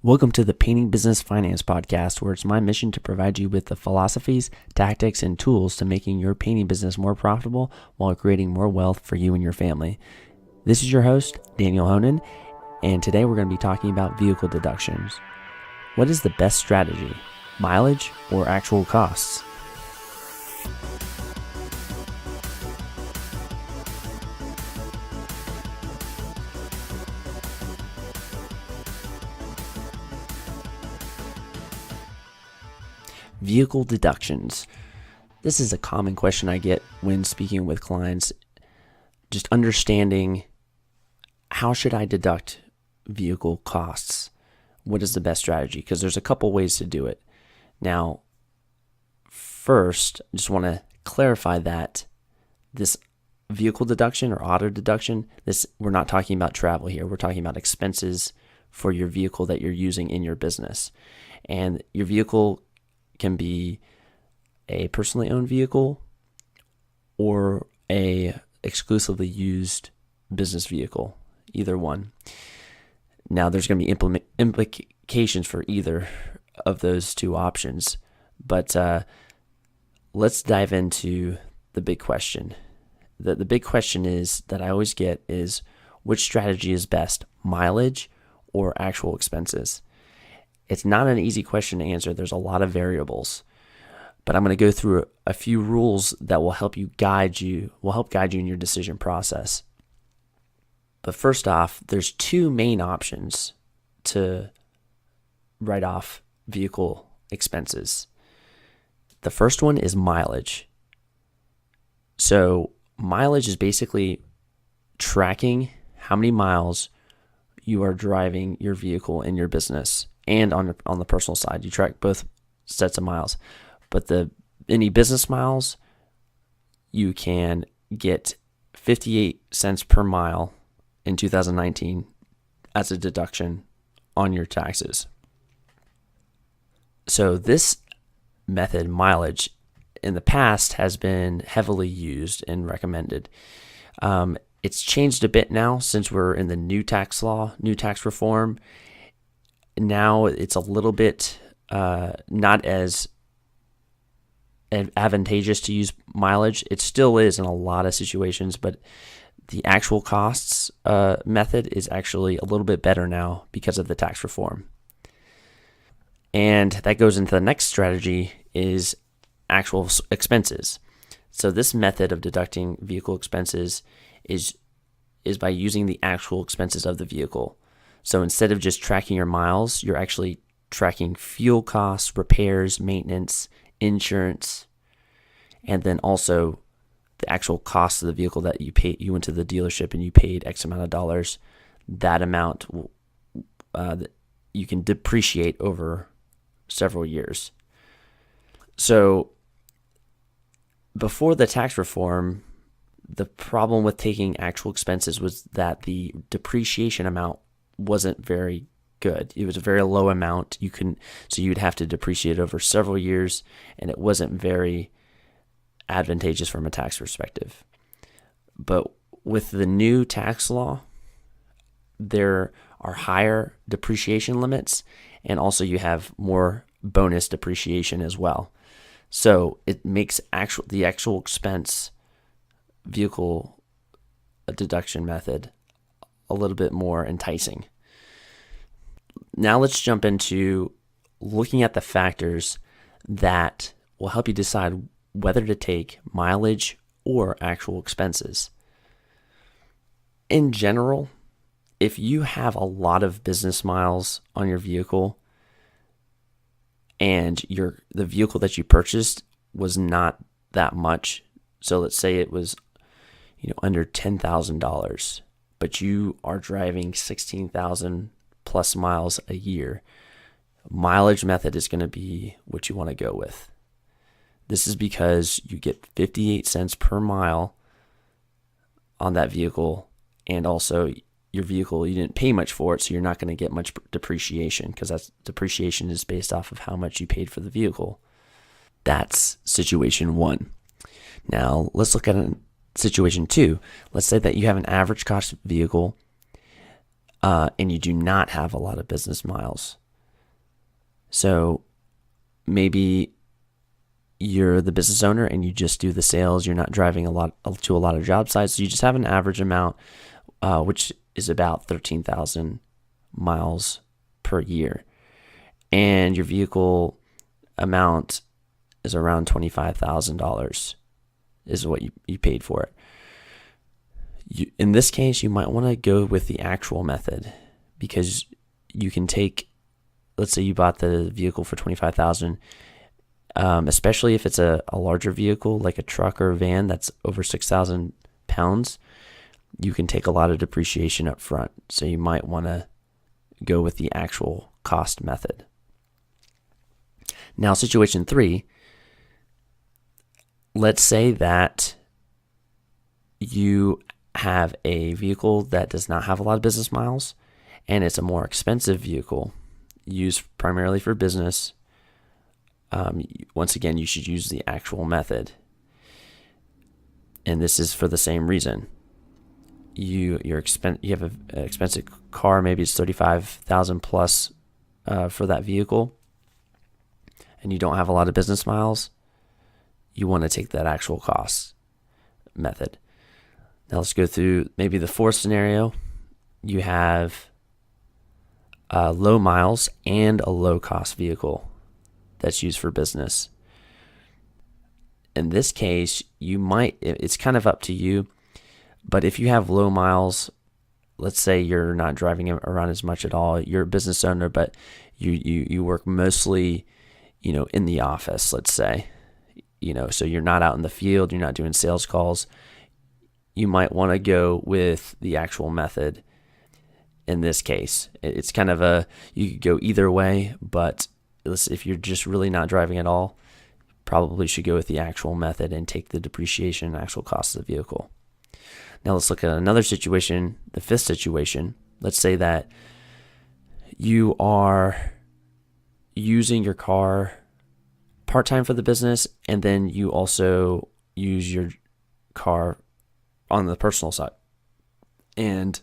Welcome to the Painting Business Finance Podcast, where it's my mission to provide you with the philosophies, tactics, and tools to making your painting business more profitable while creating more wealth for you and your family. This is your host, Daniel Honan, and today we're going to be talking about vehicle deductions. What is the best strategy, mileage or actual costs? Vehicle deductions. This is a common question I get when speaking with clients, just understanding how should I deduct vehicle costs? What is the best strategy? Because there's a couple ways to do it. Now, first, I just want to clarify that this vehicle deduction or auto deduction, we're not talking about travel here. We're talking about expenses for your vehicle that you're using in your business. And your vehicle can be a personally owned vehicle or a exclusively used business vehicle, either one. Now, there's going to be implications for either of those two options, but let's dive into the big question. The big question is that I always get is, which strategy is best, mileage or actual expenses? It's not an easy question to answer. There's a lot of variables, but I'm going to go through a few rules that will help guide you in your decision process. But first off, there's two main options to write off vehicle expenses. The first one is mileage. So mileage is basically tracking how many miles you are driving your vehicle in your business. And on the personal side, you track both sets of miles. But any business miles, you can get 58 cents per mile in 2019 as a deduction on your taxes. So this method, mileage, in the past has been heavily used and recommended. It's changed a bit now since we're in the new tax law, new tax reform. Now it's a little bit not as advantageous to use mileage. It still is in a lot of situations, but the actual costs method is actually a little bit better now because of the tax reform. And that goes into the next strategy is actual expenses. So this method of deducting vehicle expenses is by using the actual expenses of the vehicle. So instead of just tracking your miles, you're actually tracking fuel costs, repairs, maintenance, insurance, and then also the actual cost of the vehicle that you paid. You went to the dealership and you paid X amount of dollars. That amount you can depreciate over several years. So before the tax reform, the problem with taking actual expenses was that the depreciation amount wasn't very good. It was a very low amount. So you'd have to depreciate over several years, and it wasn't very advantageous from a tax perspective. But with the new tax law, there are higher depreciation limits, and also you have more bonus depreciation as well. So it makes the actual expense vehicle deduction method a little bit more enticing. Now let's jump into looking at the factors that will help you decide whether to take mileage or actual expenses. In general, if you have a lot of business miles on your vehicle and the vehicle that you purchased was not that much, so let's say it was under $10,000, but you are driving 16,000 plus miles a year, mileage method is going to be what you want to go with. This is because you get 58 cents per mile on that vehicle, and also your vehicle, you didn't pay much for it, so you're not going to get much depreciation, because depreciation is based off of how much you paid for the vehicle. That's situation one. Now let's look at situation two. Let's say that you have an average cost vehicle and you do not have a lot of business miles. So maybe you're the business owner and you just do the sales. You're not driving to a lot of job sites. So you just have an average amount, which is about 13,000 miles per year. And your vehicle amount is around $25,000 is what you paid for it. In this case, you might want to go with the actual method, because you can take, let's say you bought the vehicle for $25,000, especially if it's a larger vehicle like a truck or a van that's over 6,000 pounds, you can take a lot of depreciation up front. So you might want to go with the actual cost method. Now, situation 3, let's say that you have a vehicle that does not have a lot of business miles, and it's a more expensive vehicle used primarily for business. Once again, you should use the actual method. And this is for the same reason. You have an expensive car, maybe it's $35,000 plus for that vehicle, and you don't have a lot of business miles. You want to take that actual cost method. Now let's go through maybe the 4th scenario. You have low miles and a low cost vehicle that's used for business. In this case, it's kind of up to you, but if you have low miles, let's say you're not driving around as much at all, you're a business owner, but you work mostly, in the office, let's say, so you're not out in the field, you're not doing sales calls, you might want to go with the actual method. In this case, it's kind of you could go either way, but if you're just really not driving at all, probably should go with the actual method and take the depreciation and actual cost of the vehicle. Now let's look at another situation, the 5th situation. Let's say that you are using your car part-time for the business, and then you also use your car on the personal side. And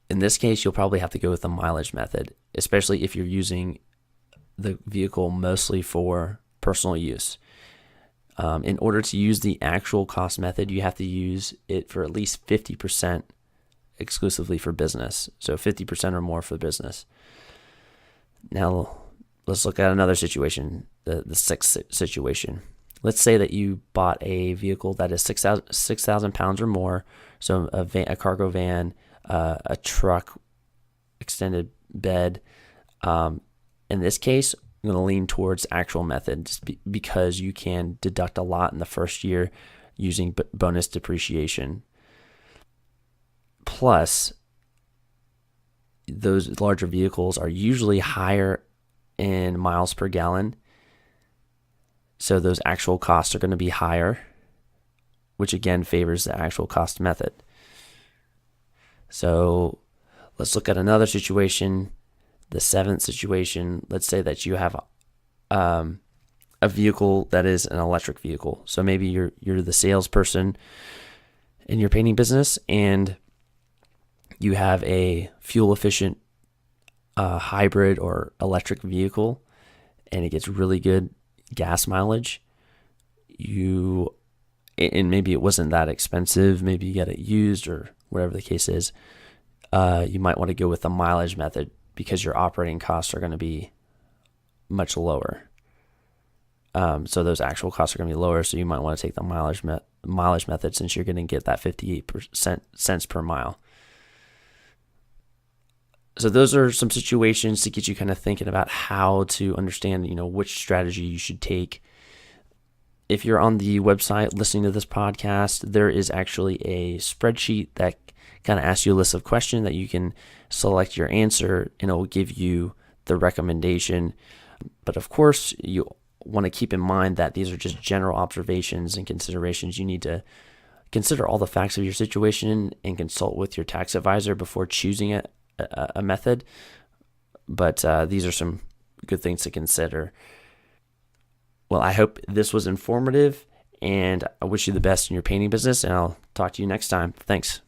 in this case, you'll probably have to go with the mileage method, especially if you're using the vehicle mostly for personal use. In order to use the actual cost method, you have to use it for at least 50% exclusively for business. So 50% or more for business. Now, let's look at another situation, the 6th situation. Let's say that you bought a vehicle that is 6,000 pounds or more, so a cargo van, a truck, extended bed. In this case, I'm going to lean towards actual method just because you can deduct a lot in the first year using bonus depreciation. Plus, those larger vehicles are usually higher in miles per gallon, so those actual costs are going to be higher, which again favors the actual cost method. So let's look at another situation, the 7th situation. Let's say that you have a vehicle that is an electric vehicle. So maybe you're the salesperson in your painting business, and you have a fuel efficient hybrid or electric vehicle, and it gets really good gas mileage. And maybe it wasn't that expensive, maybe you got it used or whatever the case is. You might want to go with the mileage method because your operating costs are going to be much lower. So those actual costs are going to be lower, so you might want to take the mileage method since you're going to get that 58 cents per mile. So those are some situations to get you kind of thinking about how to understand, which strategy you should take. If you're on the website listening to this podcast, there is actually a spreadsheet that kind of asks you a list of questions that you can select your answer, and it will give you the recommendation. But of course, you want to keep in mind that these are just general observations and considerations. You need to consider all the facts of your situation and consult with your tax advisor before choosing a method. But these are some good things to consider. Well, I hope this was informative, and I wish you the best in your painting business, and I'll talk to you next time. Thanks.